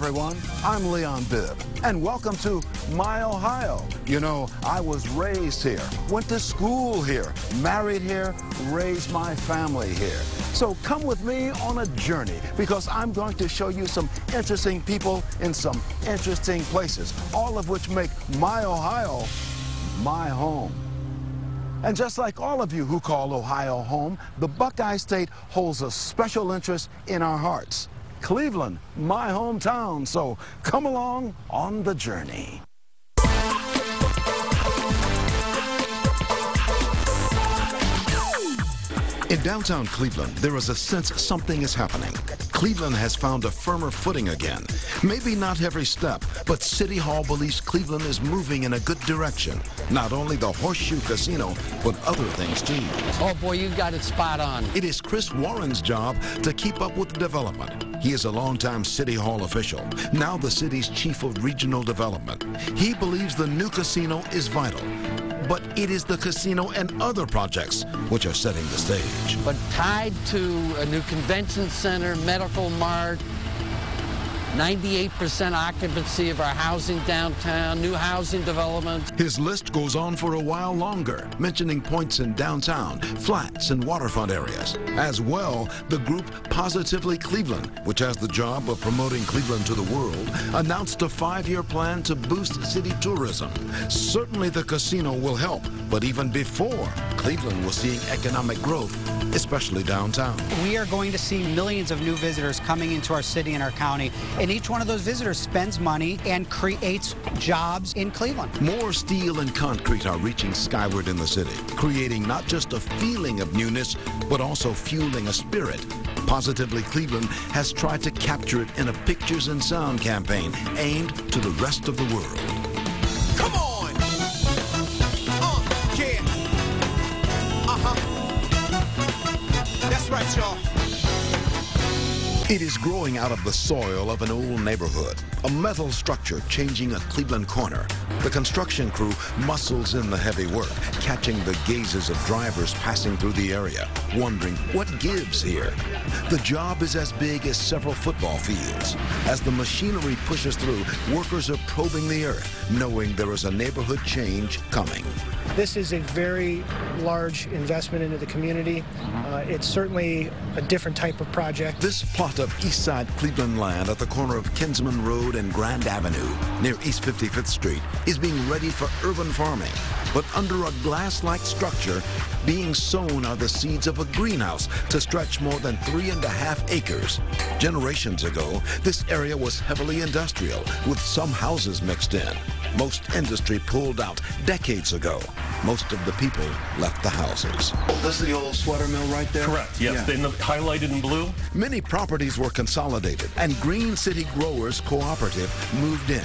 everyone. I'm Bibb, and welcome to my Ohio. You know, I was raised here, went to school here, married here, raised my family here. So come with me on a journey because I'm going to show you some interesting people in some interesting places, all of which make my Ohio my home. And just like all of you who call Ohio home, the Buckeye State holds a special interest in our hearts. Cleveland, my hometown, so come along on the journey. In downtown Cleveland, there is a sense something is happening. Cleveland has found a firmer footing again. Maybe not every step, but City Hall believes Cleveland is moving in a good direction. Not only the Horseshoe Casino, but other things too. Oh boy, you got it spot on. It is Chris Warren's job to keep up with the development. He is a longtime City Hall official, now the city's chief of regional development. He believes the new casino is vital. But it is the casino and other projects which are setting the stage. But tied to a new convention center, medical mart, 98% occupancy of our housing downtown, new housing development. His list goes on for a while longer, mentioning points in downtown, flats, and waterfront areas. As well, the group Positively Cleveland, which has the job of promoting Cleveland to the world, announced a 5-year plan to boost city tourism. Certainly the casino will help, but even before, Cleveland was seeing economic growth, especially downtown. We are going to see millions of new visitors coming into our city and our county. And each one of those visitors spends money and creates jobs in Cleveland. More steel and concrete are reaching skyward in the city, creating not just a feeling of newness, but also fueling a spirit. Positively Cleveland has tried to capture it in a pictures and sound campaign aimed to the rest of the world. Come on! Yeah. That's right, y'all. It is growing out of the soil of an old neighborhood, a metal structure changing a Cleveland corner. The construction crew muscles in the heavy work, catching the gazes of drivers passing through the area, wondering what gives here. The job is as big as several football fields. As the machinery pushes through, workers are probing the earth, knowing there is a neighborhood change coming. This is a very large investment into the community. It's certainly a different type of project. This plot of Eastside Cleveland land at the corner of Kinsman Road and Grand Avenue near East 55th Street is being readied for urban farming. But under a glass-like structure, being sown are the seeds of a greenhouse to stretch more than 3.5 acres. Generations ago, this area was heavily industrial, with some houses mixed in. Most industry pulled out decades ago. Most of the people left the houses. This is the old sweater mill right there? Correct, yes. Yeah. Highlighted in blue. Many properties were consolidated, and Green City Growers Cooperative moved in.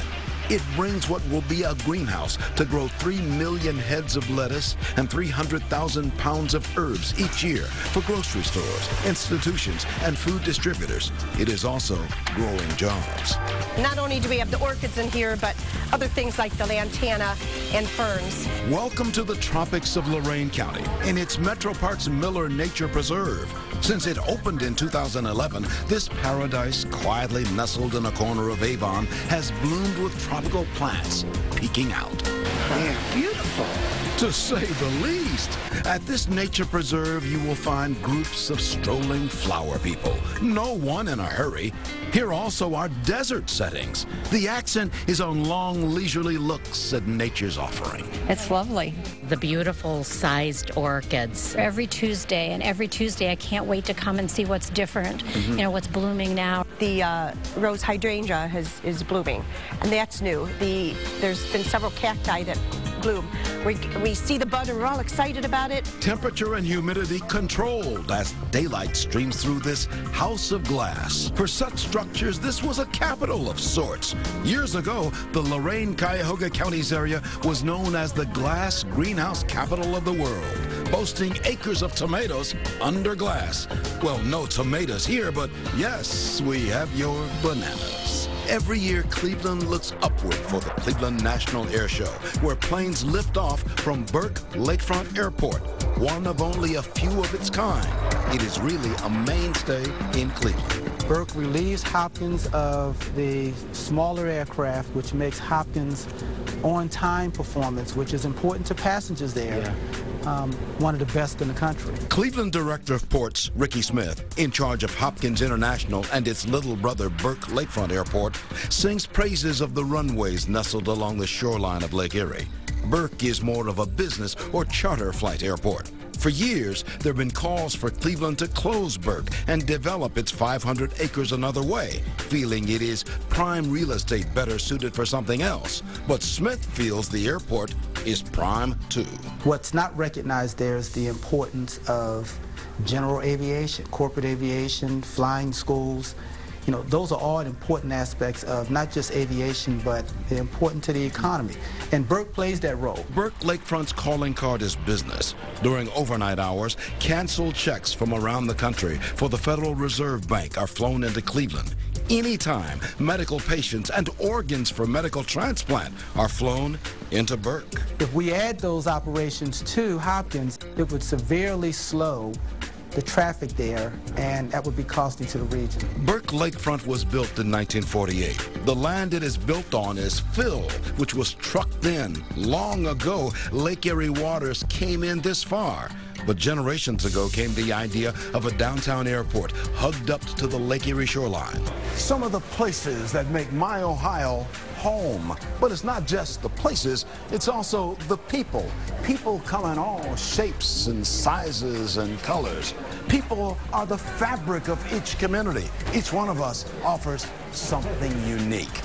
It brings what will be a greenhouse to grow 3 million heads of lettuce and 300,000 pounds of herbs each year for grocery stores, institutions, and food distributors. It is also growing jobs. Not only do we have the orchids in here, but other things like the lantana and ferns. Welcome to the tropics of Lorain County in its Metro Parks Miller Nature Preserve. Since it opened in 2011, this paradise, quietly nestled in a corner of Avon, has bloomed with tropical plants peeking out. They're beautiful. To say the least. At this nature preserve, you will find groups of strolling flower people. No one in a hurry. Here also are desert settings. The accent is on long, leisurely looks at nature's offering. It's lovely. The beautiful sized orchids. Every Tuesday I can't wait to come and see what's different, you know, what's blooming now. The rose hydrangea is blooming, and that's new. There's been several cacti that bloom. We see the bud and we're all excited about it. Temperature and humidity controlled as daylight streams through this house of glass. For such structures, this was a capital of sorts. Years ago, the Lorain-Cuyahoga Counties area was known as the glass greenhouse capital of the world, boasting acres of tomatoes under glass. Well, no tomatoes here, but yes, we have your bananas. Every year, Cleveland looks upward for the Cleveland National Air Show, where planes lift off from Burke Lakefront Airport, one of only a few of its kind. It is really a mainstay in Cleveland. Burke relieves Hopkins of the smaller aircraft, which makes Hopkins on-time performance, which is important to passengers there. One of the best in the country. Cleveland Director of Ports, Ricky Smith, in charge of Hopkins International and its little brother Burke Lakefront Airport, sings praises of the runways nestled along the shoreline of Lake Erie. Burke is more of a business or charter flight airport. For years, there have been calls for Cleveland to close Burke and develop its 500 acres another way, feeling it is prime real estate better suited for something else. But Smith feels the airport is prime too. What's not recognized there is the importance of general aviation, corporate aviation, flying schools. You know, those are all important aspects of not just aviation, but they're important to the economy. And Burke plays that role. Burke Lakefront's calling card is business. During overnight hours, canceled checks from around the country for the Federal Reserve Bank are flown into Cleveland. Anytime, medical patients and organs for medical transplant are flown into Burke. If we add those operations to Hopkins, it would severely slow the traffic there, and that would be costly to the region. Burke Lakefront was built in 1948. The land it is built on is fill, which was trucked in. Long ago, Lake Erie waters came in this far. But generations ago came the idea of a downtown airport hugged up to the Lake Erie shoreline. Some of the places that make my Ohio home. But it's not just the places, it's also the people. People come in all shapes and sizes and colors. People are the fabric of each community. Each one of us offers something unique.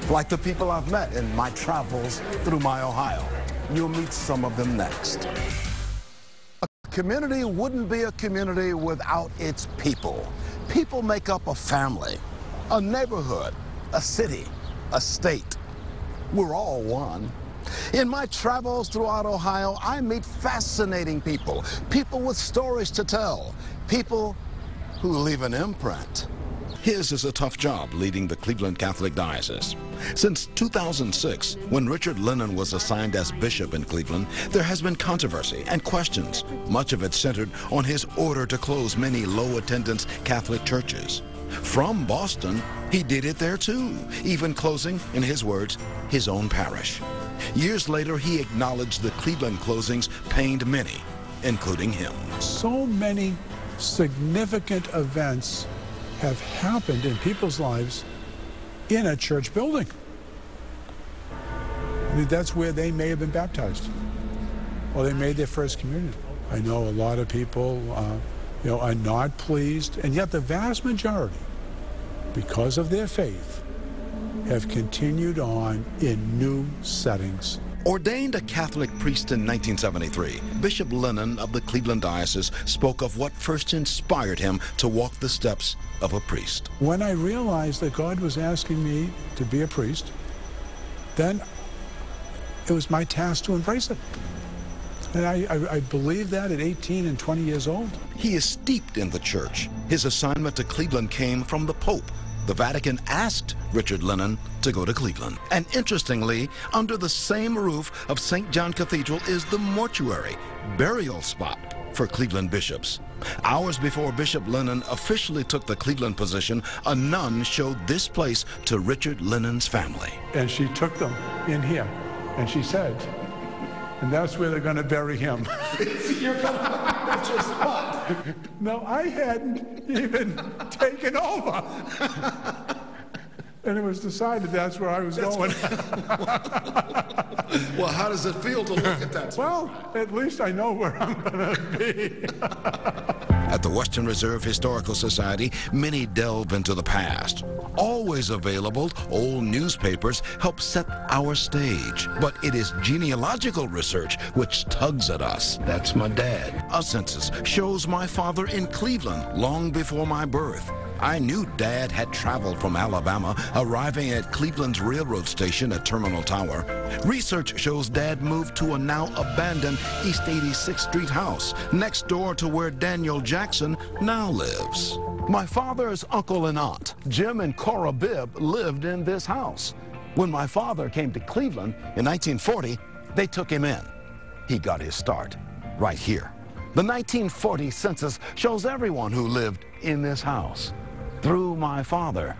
Like the people I've met in my travels through my Ohio. You'll meet some of them next. A community wouldn't be a community without its people. People make up a family, a neighborhood, a city, a state. We're all one. In my travels throughout Ohio, I meet fascinating people, people with stories to tell, people who leave an imprint. His is a tough job leading the Cleveland Catholic Diocese. Since 2006, when Richard Lennon was assigned as bishop in Cleveland, there has been controversy and questions, much of it centered on his order to close many low-attendance Catholic churches. From Boston, he did it there too, even closing, in his words, his own parish. Years later, he acknowledged the Cleveland closings pained many, including him. So many significant events have happened in people's lives in a church building. I mean, that's where they may have been baptized, or they made their first communion. I know a lot of people, are not pleased, and yet the vast majority, because of their faith, have continued on in new settings. Ordained a Catholic priest in 1973, Bishop Lennon of the Cleveland Diocese spoke of what first inspired him to walk the steps of a priest. When I realized that God was asking me to be a priest, then it was my task to embrace it. And I believed that at 18 and 20 years old. He is steeped in the church. His assignment to Cleveland came from the Pope. The Vatican asked Richard Lennon to go to Cleveland. And interestingly, under the same roof of St. John Cathedral is the mortuary, burial spot for Cleveland bishops. Hours before Bishop Lennon officially took the Cleveland position, a nun showed this place to Richard Lennon's family. And she took them in here, and she said, and that's where they're going to bury him. You're going to, that's your spot. No, I hadn't even taken over. And it was decided that's where I was going. Well, how does it feel to look at that? Well, at least I know where I'm going to be. At the Western Reserve Historical Society, many delve into the past. Always available, old newspapers help set our stage. But it is genealogical research which tugs at us. That's my dad. A census shows my father in Cleveland long before my birth. I knew Dad had traveled from Alabama, arriving at Cleveland's railroad station at Terminal Tower. Research shows Dad moved to a now abandoned East 86th Street house, next door to where Daniel Jackson now lives. My father's uncle and aunt, Jim and Cora Bibb, lived in this house. When my father came to Cleveland in 1940, they took him in. He got his start right here. The 1940 census shows everyone who lived in this house. through my father.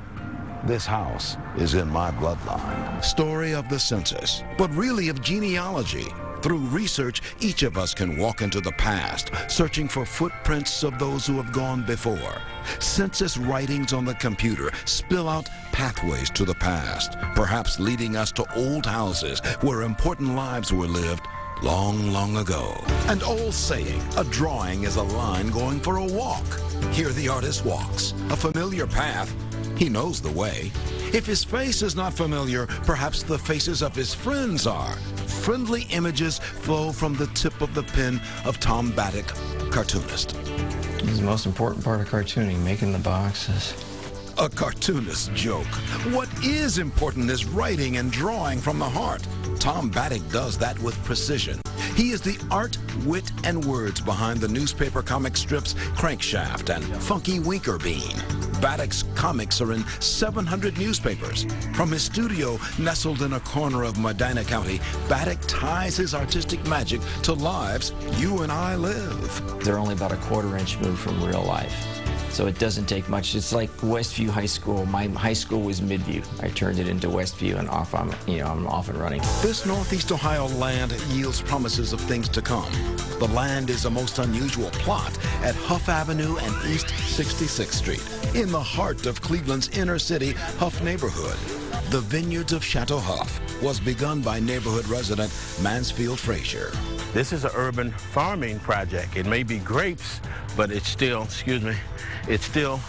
This house is in my bloodline. Story of the census, but really of genealogy. Through research, each of us can walk into the past, searching for footprints of those who have gone before. Census writings on the computer spill out pathways to the past, perhaps leading us to old houses where important lives were lived long, long ago. An old saying, a drawing is a line going for a walk. Here the artist walks, a familiar path. He knows the way. If his face is not familiar, perhaps the faces of his friends are. Friendly images flow from the tip of the pen of Tom Baddock, cartoonist. This is the most important part of cartooning, making the boxes. A cartoonist's joke. What is important is writing and drawing from the heart. Tom Baddock does that with precision. He is the art, wit, and words behind the newspaper comic strips Crankshaft and Funky Winker Bean. Baddock's comics are in 700 newspapers. From his studio, nestled in a corner of Medina County, Baddock ties his artistic magic to lives you and I live. They're only about a quarter-inch move from real life. So it doesn't take much. It's like Westview High School. My high school was Midview. I turned it into Westview, and I'm off and running. This Northeast Ohio land yields promises of things to come. The land is a most unusual plot at Huff Avenue and East 66th Street, in the heart of Cleveland's inner city Huff neighborhood. The Vineyards of Chateau Huff was begun by neighborhood resident Mansfield Frazier. This is an urban farming project. It may be grapes, but it's still, it's still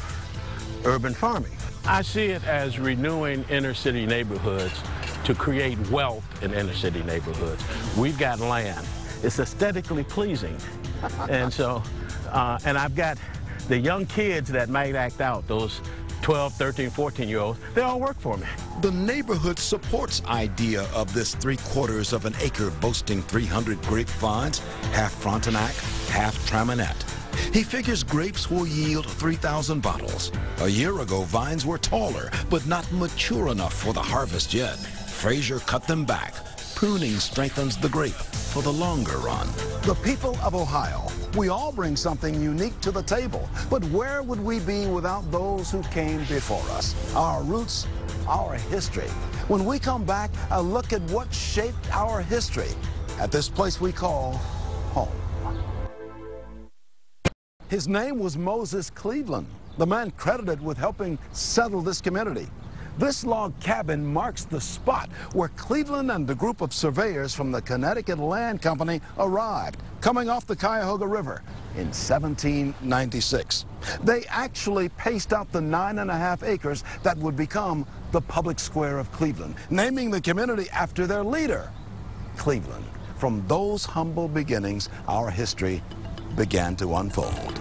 urban farming. I see it as renewing inner city neighborhoods to create wealth in inner city neighborhoods. We've got land. It's aesthetically pleasing. And so, and I've got the young kids that might act out, those 12, 13, 14-year-olds, they all work for me. The neighborhood supports idea of this 3/4 of an acre boasting 300 grapevines, half Frontenac, half Traminette. He figures grapes will yield 3,000 bottles. A year ago, vines were taller, but not mature enough for the harvest yet. Frazier cut them back. Pruning strengthens the grape for the longer run. The people of Ohio, we all bring something unique to the table. But where would we be without those who came before us? Our roots, our history. When we come back, a look at what shaped our history at this place we call home. His name was Moses Cleveland, the man credited with helping settle this community. This log cabin marks the spot where Cleveland and a group of surveyors from the Connecticut Land Company arrived, coming off the Cuyahoga River in 1796. They actually paced out the 9.5 acres that would become the public square of Cleveland, naming the community after their leader, Cleveland. From those humble beginnings, our history began to unfold.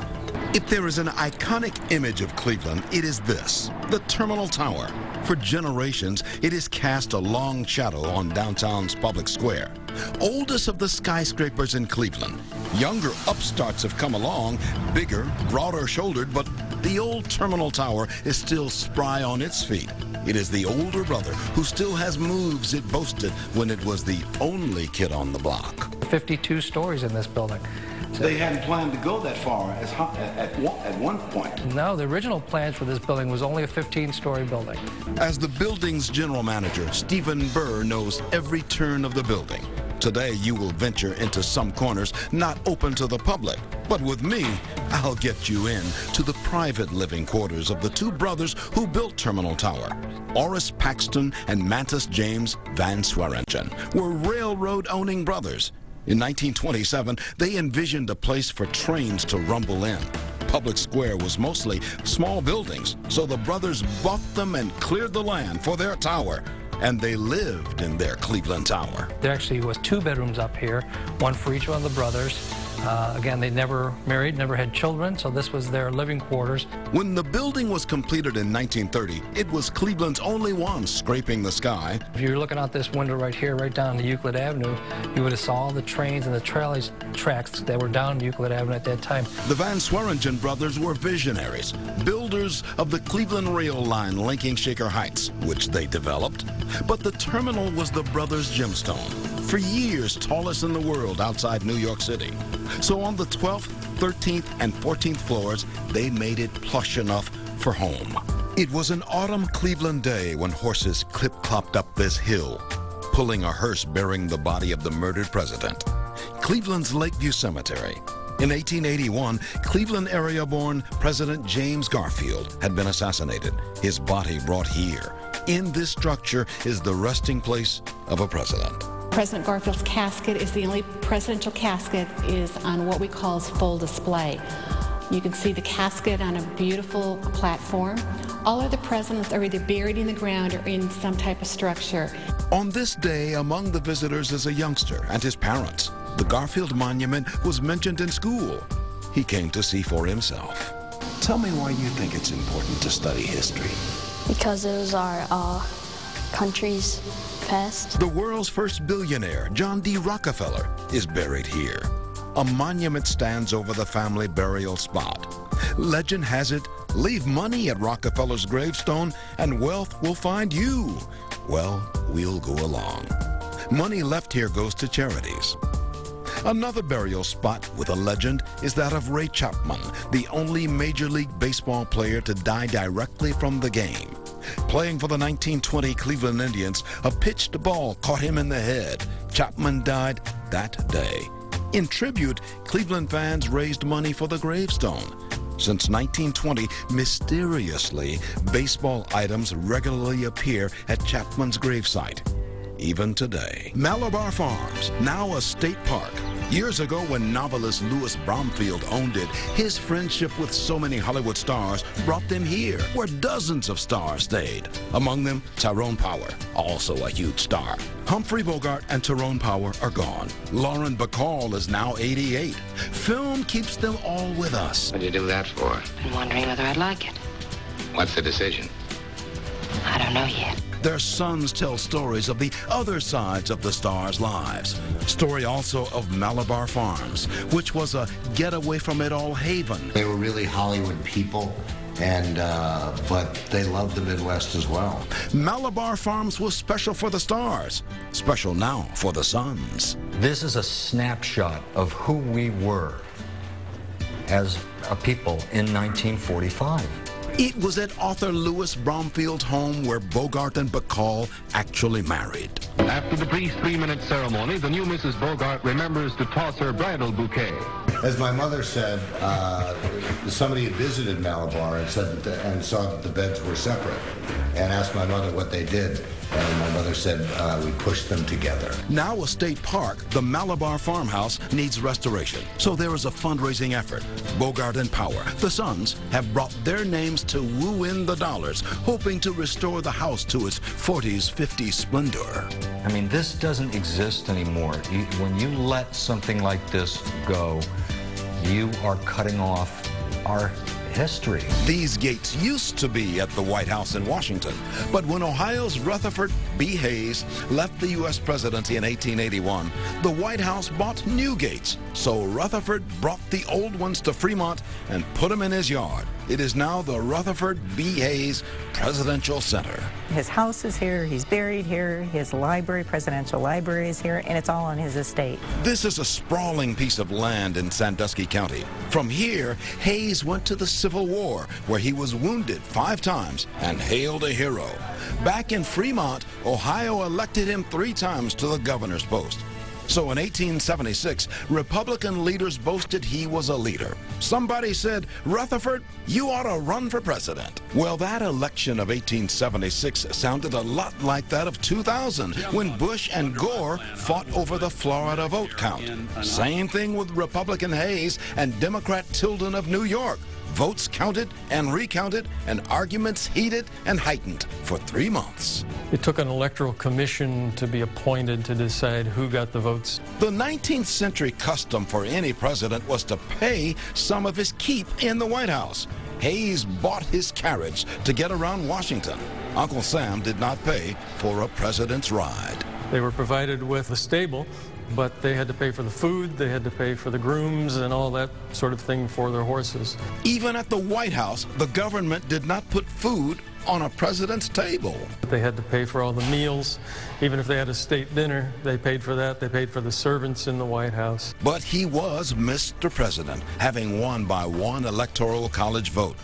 If there is an iconic image of Cleveland, it is this, the Terminal Tower. For generations, it has cast a long shadow on downtown's public square. Oldest of the skyscrapers in Cleveland. Younger upstarts have come along, bigger, broader-shouldered, but the old Terminal Tower is still spry on its feet. It is the older brother who still has moves it boasted when it was the only kid on the block. 52 stories in this building. They hadn't planned to go that far at one point. No, the original plans for this building was only a 15-story building. As the building's general manager, Stephen Burr knows every turn of the building. Today, you will venture into some corners not open to the public. But with me, I'll get you in to the private living quarters of the two brothers who built Terminal Tower. Oris Paxton and Mantus James Van Swearingen were railroad-owning brothers. In 1927, they envisioned a place for trains to rumble in. Public Square was mostly small buildings, so the brothers bought them and cleared the land for their tower. And they lived in their Cleveland Tower. There actually was 2 bedrooms up here, one for each one of the brothers. Again, they never married, never had children, so this was their living quarters. When the building was completed in 1930, it was Cleveland's only one scraping the sky. If you're looking out this window right here, right down to Euclid Avenue, you would have saw all the trains and the trolleys tracks that were down Euclid Avenue at that time. The Van Swearingen brothers were visionaries, builders of the Cleveland Rail Line linking Shaker Heights, which they developed. But the terminal was the brothers' gemstone. For years, tallest in the world outside New York City. So on the 12th, 13th, and 14th floors, they made it plush enough for home. It was an autumn Cleveland day when horses clip-clopped up this hill, pulling a hearse bearing the body of the murdered president. Cleveland's Lakeview Cemetery. In 1881, Cleveland area-born President James Garfield had been assassinated, his body brought here. In this structure is the resting place of a president. President Garfield's casket is the only presidential casket is on what we call full display. You can see the casket on a beautiful platform. All other presidents are either buried in the ground or in some type of structure. On this day, among the visitors is a youngster and his parents. The Garfield Monument was mentioned in school. He came to see for himself. Tell me why you think it's important to study history. Because it was our country's past. The world's first billionaire, John D. Rockefeller, is buried here. A monument stands over the family burial spot. Legend has it, leave money at Rockefeller's gravestone and wealth will find you. Well, we'll go along. Money left here goes to charities. Another burial spot with a legend is that of Ray Chapman, the only Major League Baseball player to die directly from the game. Playing for the 1920 Cleveland Indians, a pitched ball caught him in the head. Chapman died that day. In tribute, Cleveland fans raised money for the gravestone. Since 1920, mysteriously, baseball items regularly appear at Chapman's gravesite. Even today. Malabar Farms, now a state park. Years ago, when novelist Louis Bromfield owned it, his friendship with so many Hollywood stars brought them here, where dozens of stars stayed. Among them, Tyrone Power, also a huge star. Humphrey Bogart and Tyrone Power are gone. Lauren Bacall is now 88. Film keeps them all with us. What did you do that for? Been wondering whether I'd like it. What's the decision? I don't know yet. Their sons tell stories of the other sides of the stars' lives. Story also of Malabar Farms, which was a getaway from it all haven. They were really Hollywood people, and but they loved the Midwest as well. Malabar Farms was special for the stars, special now for the sons. This is a snapshot of who we were as a people in 1945. It was at author Louis Bromfield's home where Bogart and Bacall actually married. After the brief 3-minute ceremony, the new Mrs. Bogart remembers to toss her bridal bouquet. As my mother said, somebody had visited Malabar and saw that the beds were separate and asked my mother what they did. And my mother said, we pushed them together. Now a state park, the Malabar farmhouse needs restoration. So there is a fundraising effort. Bogart and Power, the sons, have brought their names to woo in the dollars, hoping to restore the house to its 40s, 50s splendor. I mean, this doesn't exist anymore. When you let something like this go, you are cutting off our history. These gates used to be at the White House in Washington, but when Ohio's Rutherford B. Hayes left the U.S. presidency in 1881, the White House bought new gates. So Rutherford brought the old ones to Fremont and put them in his yard. It is now the Rutherford B. Hayes Presidential Center. His house is here, he's buried here, his library, presidential library is here, and it's all on his estate. This is a sprawling piece of land in Sandusky County. From here, Hayes went to the Civil War, where he was wounded 5 times and hailed a hero. Back in Fremont, Ohio elected him 3 times to the governor's post. So in 1876, Republican leaders boasted he was a leader. Somebody said, Rutherford, you ought to run for president. Well, that election of 1876 sounded a lot like that of 2000, when Bush and Gore fought over the Florida vote count. Same thing with Republican Hayes and Democrat Tilden of New York. Votes counted and recounted, and arguments heated and heightened for 3 months. It took an electoral commission to be appointed to decide who got the votes. The 19th century custom for any president was to pay some of his keep in the White House. Hayes bought his carriage to get around Washington. Uncle Sam did not pay for a president's ride. They were provided with a stable, but they had to pay for the food, they had to pay for the grooms and all that sort of thing for their horses. Even at the White House, the government did not put food on a president's table. They had to pay for all the meals. Even if they had a state dinner, they paid for that. They paid for the servants in the White House. But he was Mr. President, having won by 1 electoral college vote.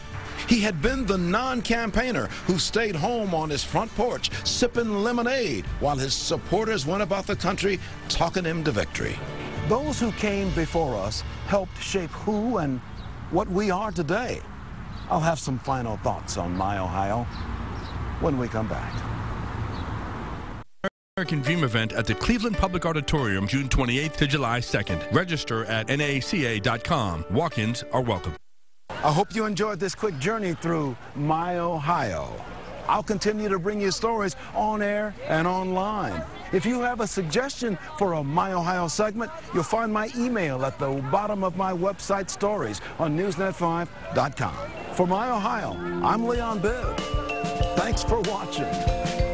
He had been the non-campaigner who stayed home on his front porch sipping lemonade while his supporters went about the country talking him to victory. Those who came before us helped shape who and what we are today. I'll have some final thoughts on My Ohio when we come back. American Dream event at the Cleveland Public Auditorium, June 28th to July 2nd. Register at naca.com. Walk-ins are welcome. I hope you enjoyed this quick journey through My Ohio. I'll continue to bring you stories on air and online. If you have a suggestion for a My Ohio segment, you'll find my email at the bottom of my website stories on newsnet5.com. For My Ohio, I'm Leon Bibb. Thanks for watching.